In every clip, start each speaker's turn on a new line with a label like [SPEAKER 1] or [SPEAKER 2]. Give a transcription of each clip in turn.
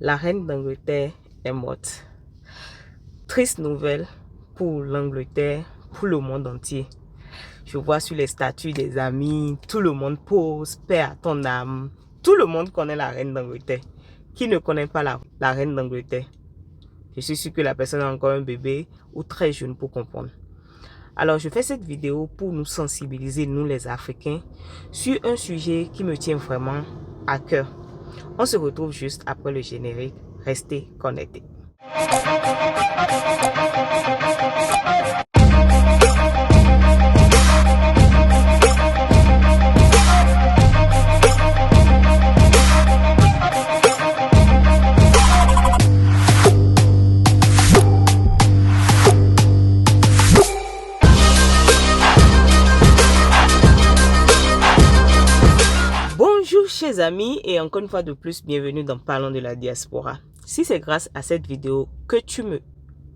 [SPEAKER 1] La reine d'Angleterre est morte. Triste nouvelle pour l'Angleterre, pour le monde entier. Je vois sur les statuts des amis, tout le monde pose, paix à ton âme. Tout le monde connaît la reine d'Angleterre. Qui ne connaît pas la reine d'Angleterre? Je suis sûr que la personne a encore un bébé ou très jeune pour comprendre. Alors, je fais cette vidéo pour nous sensibiliser, nous les Africains, sur un sujet qui me tient vraiment à cœur. On se retrouve juste après le générique. Restez connectés. Bonjour chers amis et encore une fois de plus, bienvenue dans Parlons de la diaspora. Si c'est grâce à cette vidéo que tu me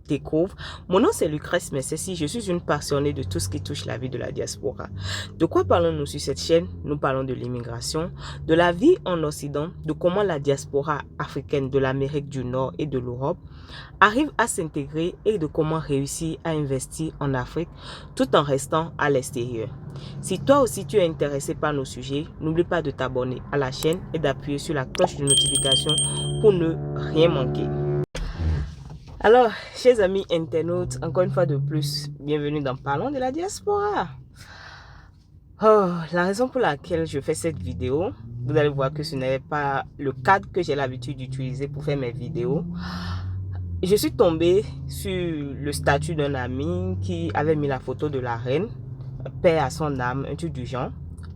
[SPEAKER 1] découvres, mon nom c'est Lucrèce Messessi, je suis une passionnée de tout ce qui touche la vie de la diaspora. De quoi parlons-nous sur cette chaîne? Nous parlons de l'immigration, de la vie en Occident, de comment la diaspora africaine de l'Amérique du Nord et de l'Europe arrive à s'intégrer et de comment réussir à investir en Afrique tout en restant à l'extérieur. Si toi aussi tu es intéressé par nos sujets, n'oublie pas de t'abonner à la chaîne et d'appuyer sur la cloche de notification pour ne rien manquer. Alors, chers amis internautes, encore une fois de plus, bienvenue dans Parlons de la diaspora. La raison pour laquelle je fais cette vidéo, vous allez voir que ce n'est pas le cadre que j'ai l'habitude d'utiliser pour faire mes vidéos. Je suis tombée sur le statut d'un ami qui avait mis la photo de la reine, paix à son âme, un truc du genre.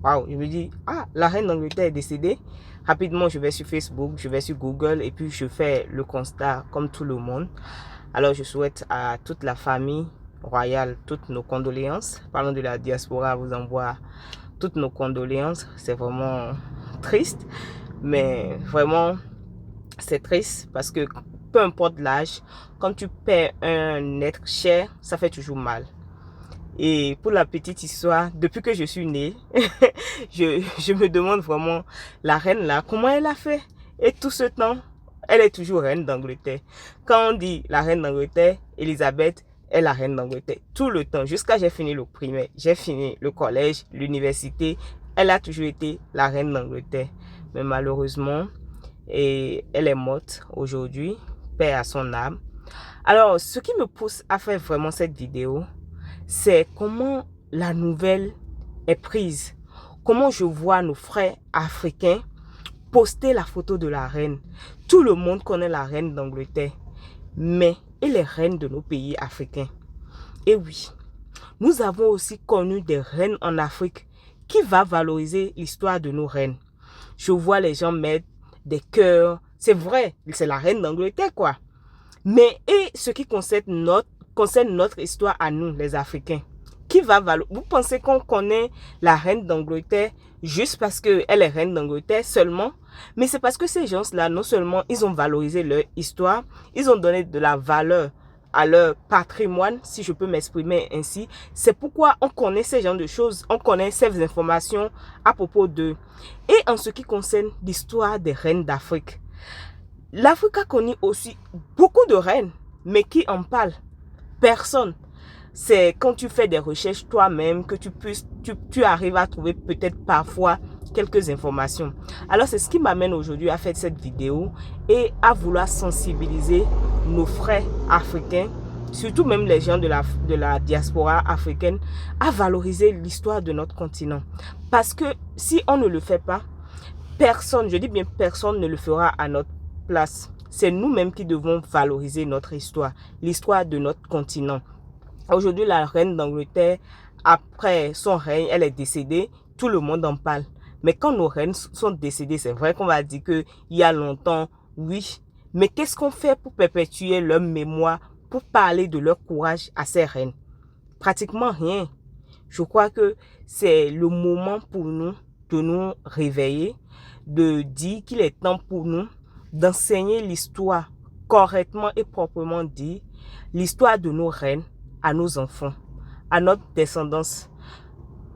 [SPEAKER 1] Waouh, je me dis, ah, la reine d'Angleterre est décédée. Rapidement, je vais sur Facebook, je vais sur Google et puis je fais le constat comme tout le monde. Alors, je souhaite à toute la famille royale toutes nos condoléances. Parlons de la diaspora, vous envoie toutes nos condoléances. C'est vraiment triste, mais vraiment, c'est triste parce que peu importe l'âge, quand tu perds un être cher, ça fait toujours mal. Et pour la petite histoire, depuis que je suis née, je me demande vraiment, la reine là, comment elle a fait? Et tout ce temps, elle est toujours reine d'Angleterre. Quand on dit la reine d'Angleterre, Elisabeth est la reine d'Angleterre. Tout le temps, jusqu'à j'ai fini le primaire, j'ai fini le collège, l'université, elle a toujours été la reine d'Angleterre. Mais malheureusement, elle est morte aujourd'hui, paix à son âme. Alors, ce qui me pousse à faire vraiment cette vidéo, c'est comment la nouvelle est prise. Comment je vois nos frères africains poster la photo de la reine. Tout le monde connaît la reine d'Angleterre. Mais, et les reines de nos pays africains? Et oui, nous avons aussi connu des reines en Afrique qui va valoriser l'histoire de nos reines. Je vois les gens mettre des cœurs. C'est vrai, c'est la reine d'Angleterre quoi. Mais et ce qui concerne notre histoire à nous, les Africains, qui va valoriser? Vous pensez qu'on connaît la reine d'Angleterre juste parce qu'elle est reine d'Angleterre seulement? Mais c'est parce que ces gens-là, non seulement ils ont valorisé leur histoire, ils ont donné de la valeur à leur patrimoine, si je peux m'exprimer ainsi. C'est pourquoi on connaît ces genres de choses, on connaît ces informations à propos d'eux. Et en ce qui concerne l'histoire des reines d'Afrique, l'Afrique a connu aussi beaucoup de reines, mais qui en parle? Personne. C'est quand tu fais des recherches toi-même que tu arrives à trouver peut-être parfois quelques informations. Alors c'est ce qui m'amène aujourd'hui à faire cette vidéo et à vouloir sensibiliser nos frères africains, surtout même les gens de la diaspora africaine, à valoriser l'histoire de notre continent. Parce que si on ne le fait pas, personne, je dis bien personne, ne le fera à notre place. C'est nous-mêmes qui devons valoriser notre histoire, l'histoire de notre continent. Aujourd'hui, la reine d'Angleterre, après son règne, elle est décédée, tout le monde en parle. Mais quand nos reines sont décédées, c'est vrai qu'on va dire qu'il y a longtemps, oui. Mais qu'est-ce qu'on fait pour perpétuer leur mémoire, pour parler de leur courage à ces reines? Pratiquement rien. Je crois que c'est le moment pour nous de nous réveiller, de dire qu'il est temps pour nous d'enseigner l'histoire correctement et proprement dit, l'histoire de nos reines à nos enfants, à notre descendance,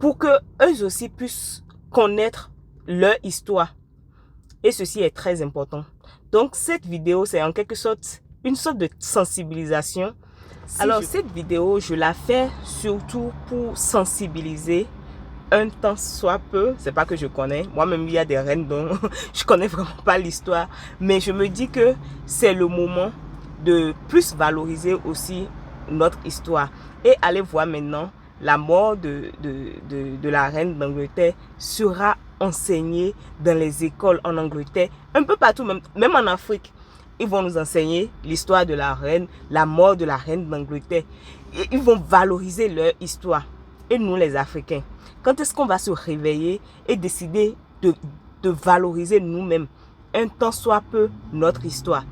[SPEAKER 1] pour que eux aussi puissent connaître leur histoire. Et ceci est très important. Donc, cette vidéo, c'est en quelque sorte une sorte de sensibilisation. Alors, cette vidéo, je la fais surtout pour sensibiliser un tant soit peu. C'est pas que je connais. Moi-même, il y a des reines dont je connais vraiment pas l'histoire. Mais je me dis que c'est le moment de plus valoriser aussi notre histoire. Et allez voir maintenant, la mort de la reine d'Angleterre sera enseignée dans les écoles en Angleterre, un peu partout, même en Afrique. Ils vont nous enseigner l'histoire de la reine, la mort de la reine d'Angleterre. Ils vont valoriser leur histoire. Et nous, les Africains, quand est-ce qu'on va se réveiller et décider de valoriser nous-mêmes, un tant soit peu, notre histoire?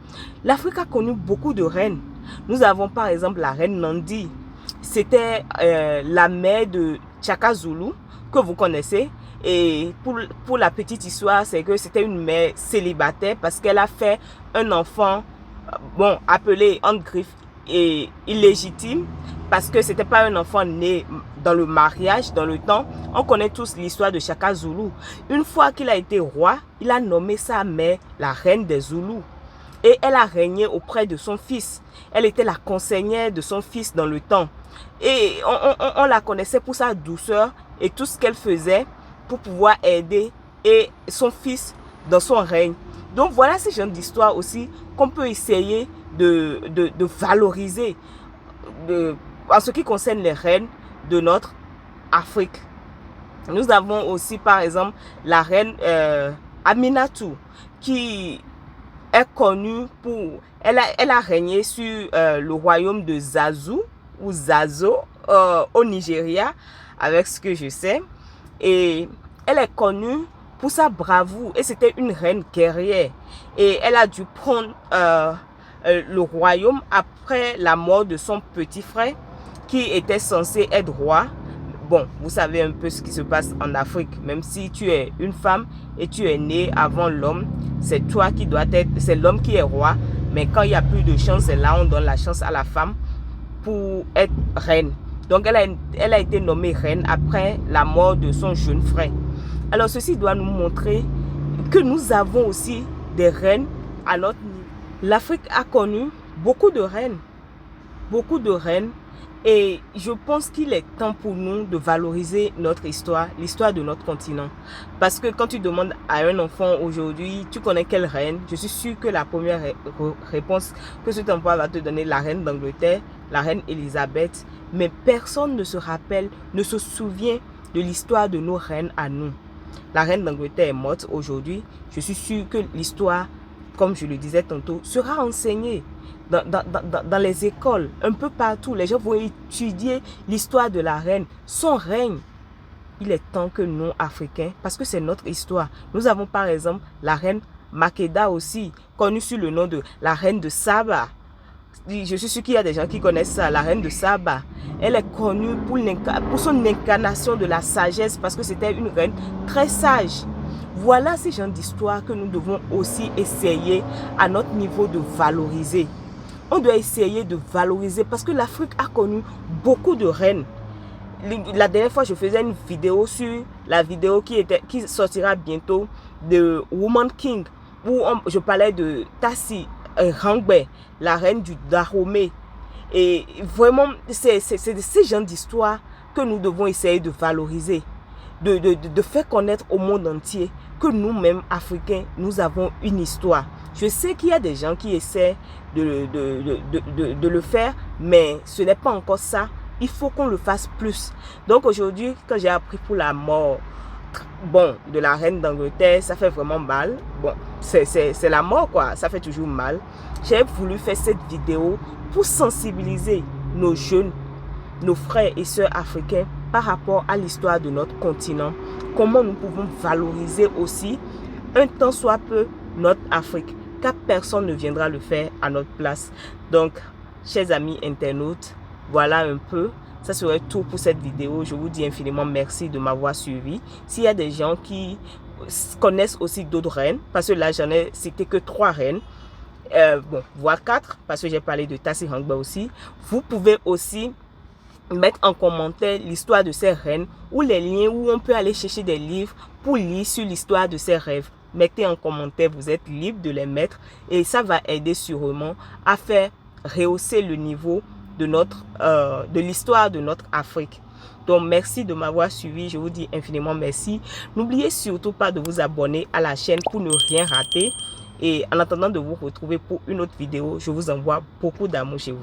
[SPEAKER 1] L'Afrique a connu beaucoup de reines. Nous avons par exemple la reine Nandi. C'était la mère de Tchaka Zulu, que vous connaissez. Et pour la petite histoire, c'est que c'était une mère célibataire parce qu'elle a fait un enfant, bon, appelé en griffe et illégitime, parce que c'était pas un enfant né dans le mariage, dans le temps. On connaît tous l'histoire de Tchaka Zulu. Une fois qu'il a été roi, il a nommé sa mère la reine des Zoulous. Et elle a régné auprès de son fils. Elle était la conseillère de son fils dans le temps. Et on la connaissait pour sa douceur et tout ce qu'elle faisait pour pouvoir aider et son fils dans son règne. Donc voilà ce genre d'histoire aussi qu'on peut essayer de valoriser en ce qui concerne les reines de notre Afrique. Nous avons aussi par exemple la reine Aminatou qui est connue pour... Elle a régné sur le royaume de Zazu ou Zazo au Nigeria, avec ce que je sais. Et elle est connue pour sa bravoure. Et c'était une reine guerrière. Et elle a dû prendre le royaume après la mort de son petit frère, qui était censé être roi. Bon, vous savez un peu ce qui se passe en Afrique. Même si tu es une femme et tu es née avant l'homme, c'est toi qui dois être, c'est l'homme qui est roi. Mais quand il n'y a plus de chance, c'est là on donne la chance à la femme pour être reine. Donc elle a été nommée reine après la mort de son jeune frère. Alors ceci doit nous montrer que nous avons aussi des reines à notre niveau. L'Afrique a connu beaucoup de reines. Beaucoup de reines. Et je pense qu'il est temps pour nous de valoriser notre histoire, l'histoire de notre continent. Parce que quand tu demandes à un enfant aujourd'hui, tu connais quelle reine? Je suis sûre que la première réponse que cet enfant va te donner, la reine d'Angleterre, la reine Elisabeth. Mais personne ne se rappelle, ne se souvient de l'histoire de nos reines à nous. La reine d'Angleterre est morte aujourd'hui. Je suis sûre que l'histoire, comme je le disais tantôt, sera enseignée dans les écoles, un peu partout. Les gens vont étudier l'histoire de la reine, son règne. Il est temps que nous, Africains, parce que c'est notre histoire. Nous avons par exemple la reine Makeda aussi, connue sous le nom de la reine de Saba. Je suis sûr qu'il y a des gens qui connaissent ça, la reine de Saba. Elle est connue pour son incarnation de la sagesse, parce que c'était une reine très sage. Voilà ces genres d'histoires que nous devons aussi essayer à notre niveau de valoriser. On doit essayer de valoriser parce que l'Afrique a connu beaucoup de reines. La dernière fois, je faisais une vidéo sur la vidéo qui sortira bientôt de Woman King, où je parlais de Tassi Rangbe, la reine du Dahomey. Et vraiment, c'est ces genres d'histoires que nous devons essayer de valoriser, de faire connaître au monde entier que nous-mêmes, Africains, nous avons une histoire. Je sais qu'il y a des gens qui essaient de le faire, mais ce n'est pas encore ça. Il faut qu'on le fasse plus. Donc aujourd'hui, quand j'ai appris pour la mort, bon, de la reine d'Angleterre, ça fait vraiment mal. Bon, c'est la mort quoi, ça fait toujours mal. J'ai voulu faire cette vidéo pour sensibiliser nos jeunes, nos frères et sœurs africains par rapport à l'histoire de notre continent. Comment nous pouvons valoriser aussi, un tant soit peu, notre Afrique, car personne ne viendra le faire à notre place. Donc, chers amis internautes, voilà un peu. Ça serait tout pour cette vidéo. Je vous dis infiniment merci de m'avoir suivi. S'il y a des gens qui connaissent aussi d'autres reines, parce que là, j'en ai cité que 3 reines, bon, voire 4, parce que j'ai parlé de Tassi Rangbe aussi. Vous pouvez aussi mettre en commentaire l'histoire de ces reines ou les liens où on peut aller chercher des livres pour lire sur l'histoire de ces mettez en commentaire, vous êtes libre de les mettre et ça va aider sûrement à faire rehausser le niveau de l'histoire de notre Afrique. Donc merci de m'avoir suivi, je vous dis infiniment merci. N'oubliez surtout pas de vous abonner à la chaîne pour ne rien rater. Et en attendant de vous retrouver pour une autre vidéo, je vous envoie beaucoup d'amour chez vous.